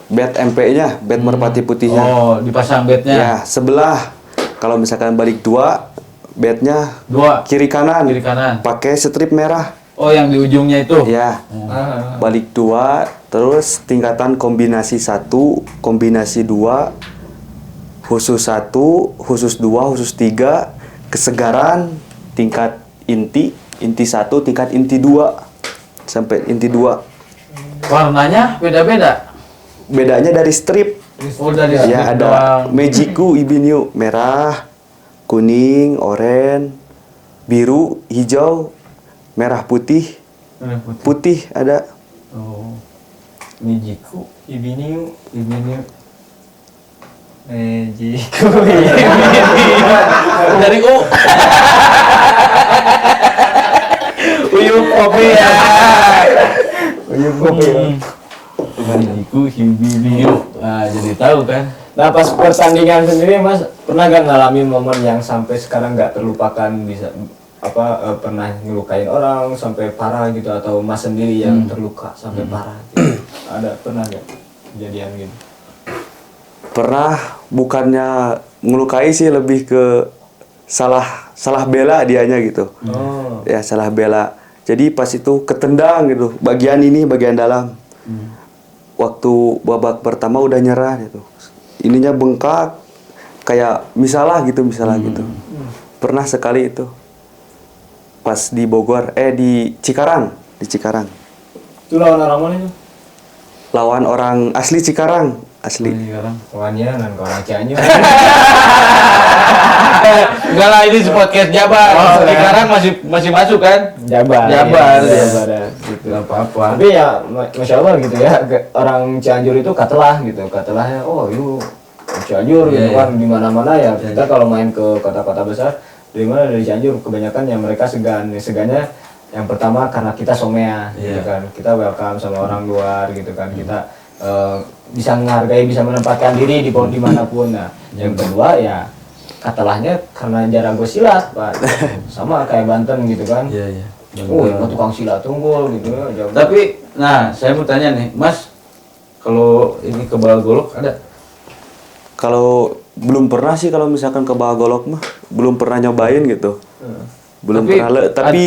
bed MP-nya, bed Merpati Putihnya. Oh, dipasang bednya. Ya, sebelah. Kalau misalkan balik 2, bednya 2 kiri kanan. kiri kanan. Pakai strip merah. Oh, yang di ujungnya itu. Ya. Ah. Balik 2, terus tingkatan kombinasi 1, kombinasi 2, khusus 1, khusus 2, khusus 3, kesegaran, tingkat inti 1, tingkat inti 2, sampai inti 2. Warnanya beda-beda. Bedanya dari strip. Oh, dari Ya, strip ada doang. Mejiku Ibinyu, merah, kuning, oranye, biru, hijau, merah putih, putih ada. Oh. Mijiku. Ibiniu. Ini Mejiku. dari U. Uyup kopi ya. Uyup kopi. Mijiku Hibiniu. Nah, jadi tahu kan. Nah, pas pertandingan sendiri Mas pernah gak ngalamin momen yang sampai sekarang nggak terlupakan, bisa pernah ngelukain orang sampai parah gitu, atau Mas sendiri yang terluka sampai parah gitu. Ada pernah gak kejadian gitu? Pernah, bukannya ngelukai sih, lebih ke salah bela dianya gitu. Oh. Ya, salah bela. Jadi pas itu ketendang gitu, bagian ini, bagian dalam. Waktu babak pertama udah nyerah gitu. Ininya bengkak, kayak misalah gitu. Pernah sekali itu. Pas di Bogor, di Cikarang. Itu lawan orang mana itu? Lawan orang asli Cikarang, asli. Sekarang. Kawannya dan kawan Cianjur. Enggak lah, ini podcast Jabar. Oh, Sekarang masih masuk kan? Jabar. Jabar, ya, ya. Jabar ya, gitu. Enggak apa-apa. Tapi ya Masya Allah gitu ya, orang Cianjur itu katelah gitu. Katelahnya, oh itu Cianjur gitu Iya, kan, di mana-mana ya. Kita kalau main ke kota-kota besar, dari Cianjur, kebanyakan yang mereka segan. Segannya yang pertama karena kita somea gitu Iya. kan. Kita welcome sama orang luar gitu kan. Kita bisa menghargai, bisa menempatkan diri di dimanapun. Nah, yang kedua ya katelahnya karena jago silat, Pak. Sama kayak Banten gitu kan. Iya. Oh, itu tukang silat tunggul gitu ya. jago. Tapi, nah, saya mau tanya nih, Mas, kalau ini kebal golok ada? Kalau belum pernah sih, kalau misalkan ke Bagolok mah belum pernah nyobain gitu. Belum Tapi pernah, tapi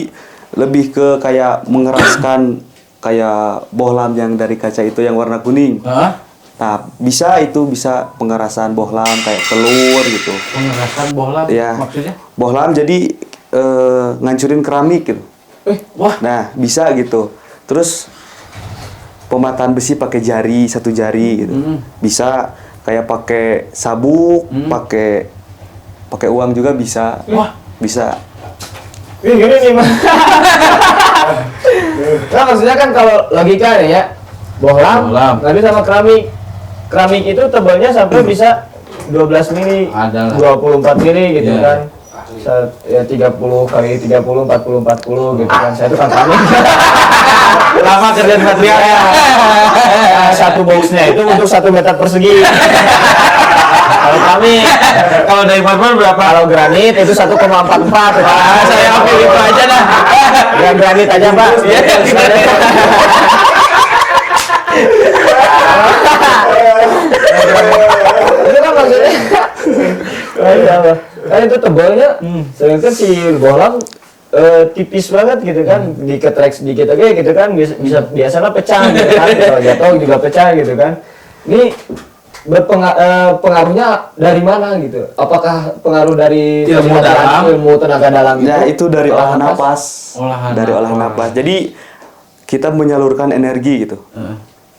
lebih ke kayak mengeraskan kayak bohlam yang dari kaca itu yang warna kuning. Hah? Nah, bisa pengerasan bohlam kayak telur gitu. Pengerasan bohlam Iya. maksudnya? Bohlam jadi ngancurin keramik gitu. Wah, Nah, bisa gitu. Terus pemataan besi pakai jari, 1 jari gitu. Bisa kayak pakai sabuk, pakai uang juga bisa. Wah. Bisa. Gini nih, Mas. Nah, maksudnya kan kalau logika ya, bohlam, Bohlam. tapi sama keramik. Keramik itu tebalnya sampai bisa 12 mili, Ada lah. 24 mili gitu Iya. kan. Ya 30 kali 30, 40 gitu kan. Saya tuh kan panik. Lama kerjaan material ya. Satu boxnya itu untuk 1 meter persegi. Kalau kami, Kalau dari marmer berapa? kalau granit itu 1,44. Saya ambil itu aja dah. Ya granit aja Pak. Iya, Itu kan maksudnya. Kan itu tebalnya. Sedangkan si bohlam tipis banget gitu kan, diketrek sedikit aja gitu kan, bisa biasanya pecah gitu kan, kalau jatuh juga pecah gitu kan. Ini pengaruhnya dari mana gitu? Apakah pengaruh dari Ilmu dalam? ilmu tenaga dalam itu? Ya itu dari olah napas. Dari olah napas. napas. Jadi kita menyalurkan energi gitu.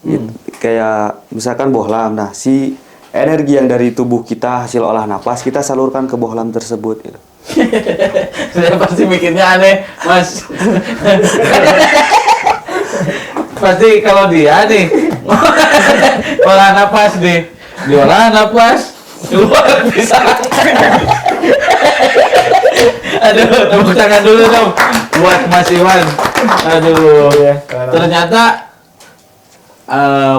Gitu. Kayak misalkan bohlam. Nah, si energi yang dari tubuh kita hasil olah napas kita salurkan ke bohlam tersebut gitu. Saya pasti mikirnya aneh, Mas. Pasti kalau dia nih olah napas nih, diolah napas keluar bisa. Aduh, tepuk tangan dulu dong buat Mas Iwan. Aduh, ternyata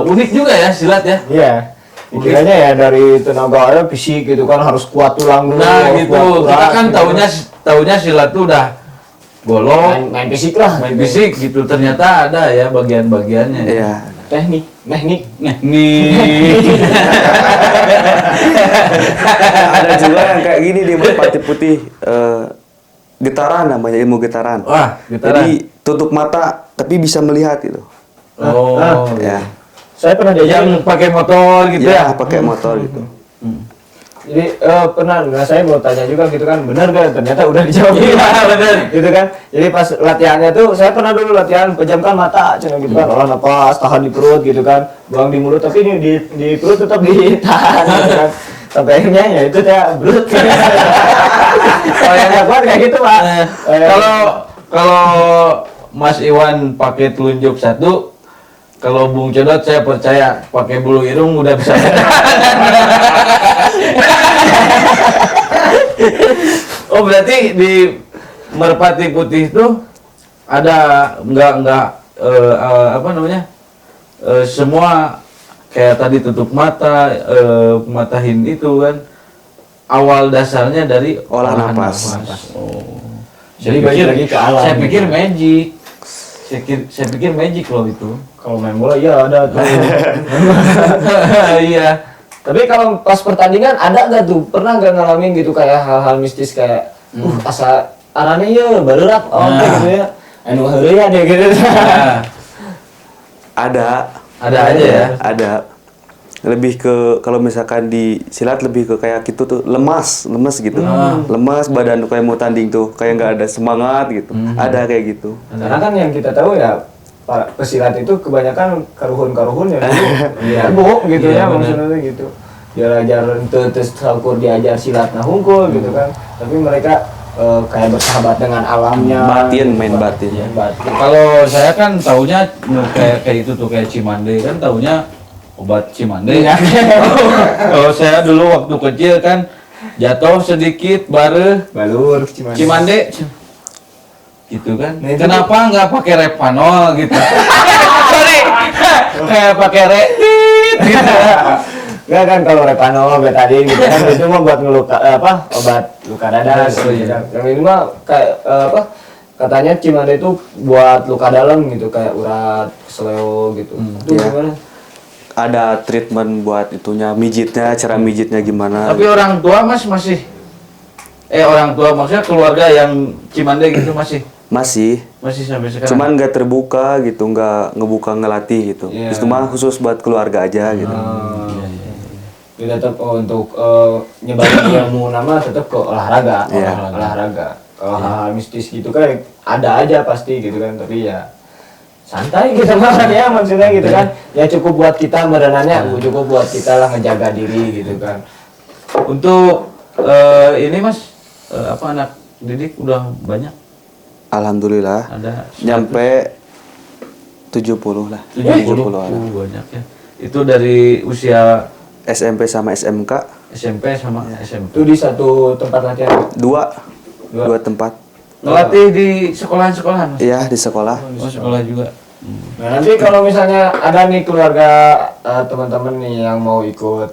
unik juga ya silat ya. Iya. Pikirannya ya dari tenaga fisik gitu kan, harus kuat tulang dulu. Nah gitu, kuat kita kan gitu. taunya silat tuh udah golok, main fisik lah. main fisik gitu. Ternyata ada ya bagian-bagiannya. Iya. Teknik. Nih. Ada juga yang kayak gini di Merpati Putih, getaran namanya, ilmu getaran. Wah, getaran. Jadi tutup mata tapi bisa melihat gitu. Oh, Ya. Saya pernah diajarin. yang pakai motor gitu Ya, ya. pakai motor gitu. Jadi pernah, nah saya mau tanya juga gitu kan, benar gak? Ternyata udah dijawab. Iya, benar. Gitu kan. Jadi pas latihannya tuh, saya pernah dulu latihan pejamkan mata, cina gitu kan, olah napas, tahan di perut gitu kan, buang di mulut, tapi ini di perut tetap ditahan gitu kan. Sampai akhirnya ya itu ya belut. Kalau yang nggak kuat kayak gitu Pak. Kalau Mas Iwan pakai telunjuk satu, kalau Bung Codot saya percaya pakai bulu irung udah bisa. Oh berarti di Merpati Putih itu ada nggak apa namanya semua kayak tadi tutup mata, matahin itu kan awal dasarnya dari Olah napas. Oh. Jadi Saya pikir, balik lagi ke alam. saya pikir magic. Saya pikir magic loh itu. Kalau main bola ya ada tuh. Iya. Tapi kalau pas pertandingan ada nggak tuh? Pernah nggak ngalamin gitu kayak hal-hal mistis kayak asa arane ya barudak gitu ya. Anu heureuy ya deh gitu. Nah, Ada ada aja ya. ada lebih ke kalau misalkan di silat lebih ke kayak gitu tuh lemas gitu, lemas badan kayak mau tanding tuh kayak nggak ada semangat gitu, ada kayak gitu. Karena kan yang kita tahu ya Pak pesilat itu kebanyakan karuhun ya bu gitu Iya, ya benar. maksudnya gitu. Diajar terus saukur diajar silat nah hungkul gitu kan. Tapi mereka kayak bersahabat dengan alamnya. Batin, main batin. Iya, batin. Kalau saya kan taunya kayak itu tuh kayak Cimande kan taunya obat Cimande. Iya. Kalau saya dulu waktu kecil kan jatuh sedikit bare Balur Cimande gitu kan. Nah, itu Kenapa nggak pakai Repanol gitu? Sorry, kayak pakai retit gitu. Enggak kan kalau Repanol, betadine gitu kan itu mah buat ngeluka obat luka dada gitu kan. Yang ini mah kayak katanya Cimande itu buat luka dalam gitu kayak urat, kesleo gitu. Itu Iya. gimana? Ada treatment buat itunya, mijitnya, cara mijitnya gimana. Tapi orang tua Mas masih orang tua maksudnya keluarga yang Cimande gitu masih Masih, sampai sekarang. cuman nggak terbuka gitu, nggak ngebuka ngelatih gitu. Iya. Itu mah khusus buat keluarga aja gitu. Jadi tetap untuk nyebarin ilmu nama tetap ke olahraga, Iya. olahraga. Kalau hal-hal mistis gitu kan ada aja pasti gitu kan, tapi ya santai gitu kan ya maksudnya gitu kan. Ya cukup buat kita merenangnya, cukup buat kita lah ngejaga diri gitu kan. Untuk ini Mas anak didik udah banyak Alhamdulillah ada nyampe 70 lah. 70 orang. banyak ya. Itu dari usia SMP sama SMK SMP sama SMP. Itu di satu tempat latihan. Dua tempat. Ngelatih di sekolahan-sekolahan, Mas? Iya, di sekolah. Oh, sekolah juga. Nah nanti kalau misalnya ada nih keluarga teman-teman nih yang mau ikut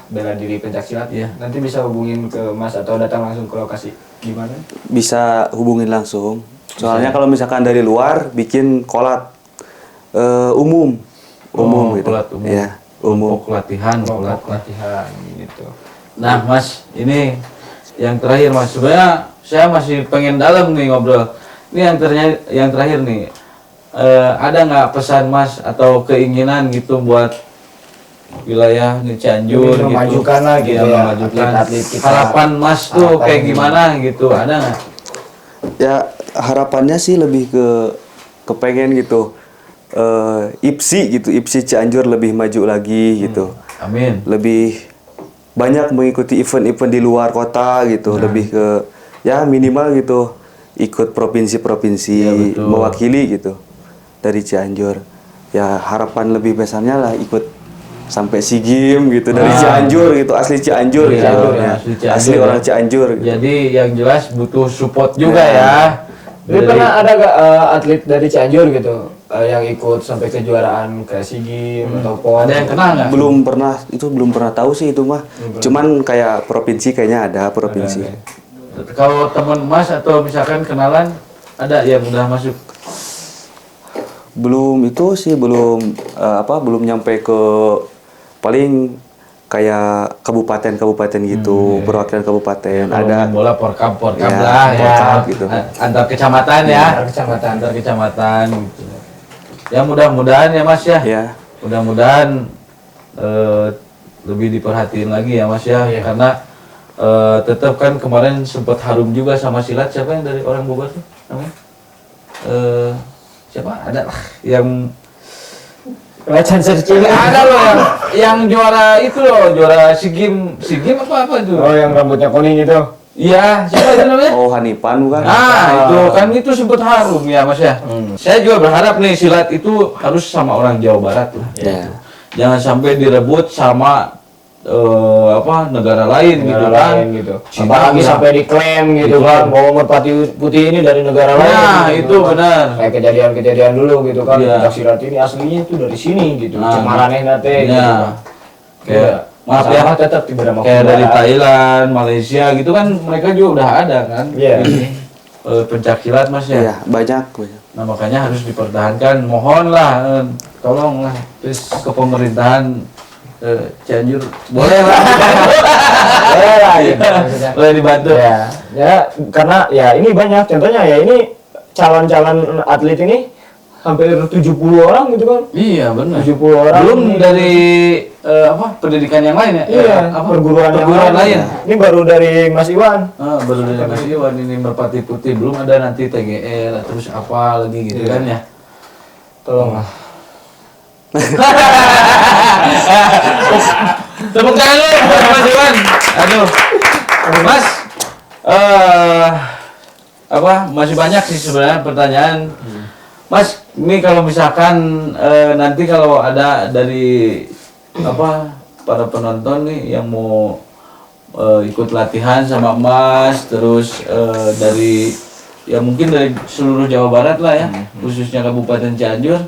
bela diri pencaksilat, Iya. nanti bisa hubungin ke Mas atau datang langsung ke lokasi gimana? Bisa hubungin langsung. Soalnya kalau misalkan dari luar bikin kolat umum gitu. Kolat umum. Iya, umum. Kelompok latihan, kolat. Latihan gitu. Nah, Mas, ini yang terakhir, Mas. Sebenarnya saya masih pengen dalam nih ngobrol. Ini yang terakhir nih. Ada nggak pesan Mas atau keinginan gitu buat wilayah di Cianjur Lebih gitu? memajukan lah gitu Iya, ya, memajukan. atlet-atlet kita. Harapan Mas tuh Harapan kayak ini. gimana gitu? Ada nggak? Ya harapannya sih lebih kepengen gitu. IPSI Cianjur lebih maju lagi gitu. Amin. Lebih banyak mengikuti event-event di luar kota gitu, lebih ke ya minimal gitu ikut provinsi-provinsi Iya, betul. mewakili gitu dari Cianjur. Ya harapan lebih besarnya lah ikut sampai SEA Games gitu dari Cianjur gitu, asli Cianjur Iya, gitu. ya, Ya. asli Cianjur, Asli ya. orang Cianjur gitu. Jadi yang jelas butuh support juga ya. Tapi pernah ada gak atlet dari Cianjur gitu yang ikut sampai kejuaraan kayak SEA Games atau PON? Ada yang kenal nggak? Belum pernah tahu sih itu mah. Cuman kayak provinsi kayaknya ada provinsi. Kalau teman Mas atau misalkan kenalan ada yang udah masuk? Belum nyampe ke paling kayak kabupaten gitu, perwakilan kabupaten Kalau ada. main bola porkab Ya, lah ya. porkab gitu. Antar kecamatan ya. Antar Antar kecamatan gitu. Ya mudah-mudahan ya Mas ya. Ya, Mudah-mudahan lebih diperhatiin lagi ya Mas ya. Iya. Karena tetap kan kemarin sempat harum juga sama silat. Siapa yang dari orang Bogor tuh namanya? Siapa? Ada lah yang Pelecehan searching. ada loh yang juara itu loh, juara SEA Games apa itu? Oh yang rambutnya kuning itu. Iya, siapa itu namanya? oh Hanipan bukan? Itu kan itu sempat harum ya Mas ya. Saya juga berharap nih silat itu harus sama orang Jawa Barat lah. Ya. Jangan sampai direbut sama negara lain gitu kan. gitu. Cina Apalagi bilang. sampai diklaim gitu Diklaim. kan bahwa merpati putih ini dari negara lain. Nah, gitu itu kan. benar. Kayak kejadian-kejadian dulu gitu kan. Iya. Pencaksilat ini aslinya itu dari sini gitu. Nah, Cemaraneh nate gitu. Ya. kan. Kayak maaf ya, Masalah tetap di bidang kayak dari Thailand, Malaysia gitu kan mereka juga udah ada kan. Iya. Ini pencaksilat Mas ya. Iya, banyak. Nah makanya harus dipertahankan. Mohonlah, tolonglah terus ke pemerintahan Cianjur boleh lah. Boleh lah gitu. maksudnya. Boleh dibantu. Ya, karena ya ini banyak contohnya ya ini calon-calon atlet ini hampir 70 orang gitu kan. Iya benar. 70 orang. Belum ini. dari pendidikan yang lain ya? Iya, perguruan yang lain. Ini baru dari Mas Iwan. Baru dari Mas Iwan ini Merpati Putih, belum ada nanti TGR terus apa lagi gitu kan ya. Tolonglah. Tepuk tangan dulu buat Mas Iwan. Aduh. Mas masih banyak sih sebenarnya pertanyaan. Mas, ini kalau misalkan nanti kalau ada dari para penonton nih yang mau ikut latihan sama Mas, terus dari ya mungkin dari seluruh Jawa Barat lah ya, khususnya Kabupaten Cianjur,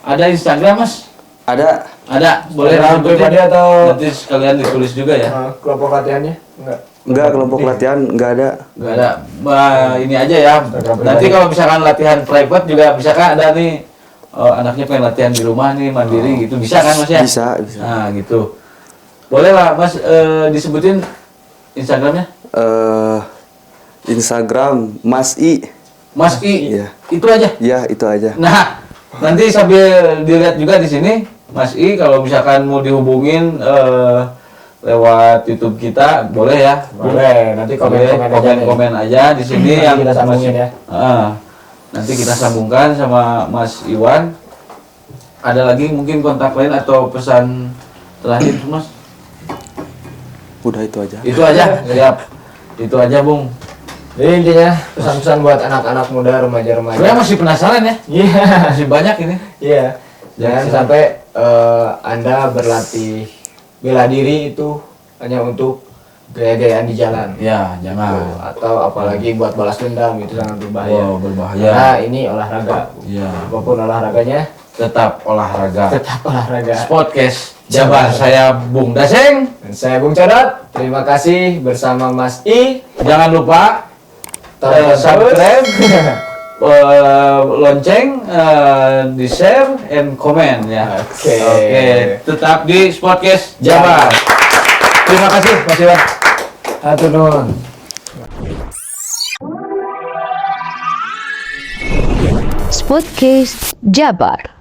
ada Instagram Mas? Ada. Ada, boleh Instagram disebutin? pribadi atau Nanti sekalian ditulis juga ya. kelompok latihannya? Enggak, kelompok latihan enggak ada. Nggak ada. Ini aja ya. Nanti kalau misalkan latihan private juga misalkan ada nih anaknya pengen latihan di rumah nih mandiri gitu, bisa kan Mas ya? Bisa. Nah gitu. Boleh lah Mas disebutin Instagramnya? Instagram Mas I. Mas I. Iya. Itu aja. Ya, itu aja. Nah, nanti sambil dilihat juga di sini Mas I kalau misalkan mau dihubungin lewat YouTube kita boleh ya. Boleh, nanti komen aja di sini Nanti yang kita sambungin ya. Nanti kita sambungkan sama Mas Iwan. Ada lagi mungkin kontak lain atau pesan terakhir Mas? Udah itu aja. Itu aja. Siap. Itu aja, Bung. Jadi intinya pesan-pesan buat anak-anak muda, remaja-remaja. Saya masih penasaran ya. Iya. Masih banyak ini. Iya. Jangan sampai Anda berlatih bela diri itu hanya untuk gaya-gayaan di jalan. Ya, jangan. Atau apalagi buat balas dendam itu sangat berbahaya. Wow, berbahaya. Nah, ini olahraga. Ya, Apapun olahraganya, tetap olahraga. tetap olahraga. Podcast Jabar, saya Bung Daseng. Dan saya Bung Codot. Terima kasih bersama Mas I. Jangan lupa Tonton subscribe, lonceng, di share and comment ya. Oke. Tetap di Podcast Jabar. Terima kasih Mas Iwan. Hatur nuhun. Spotcast Jabar.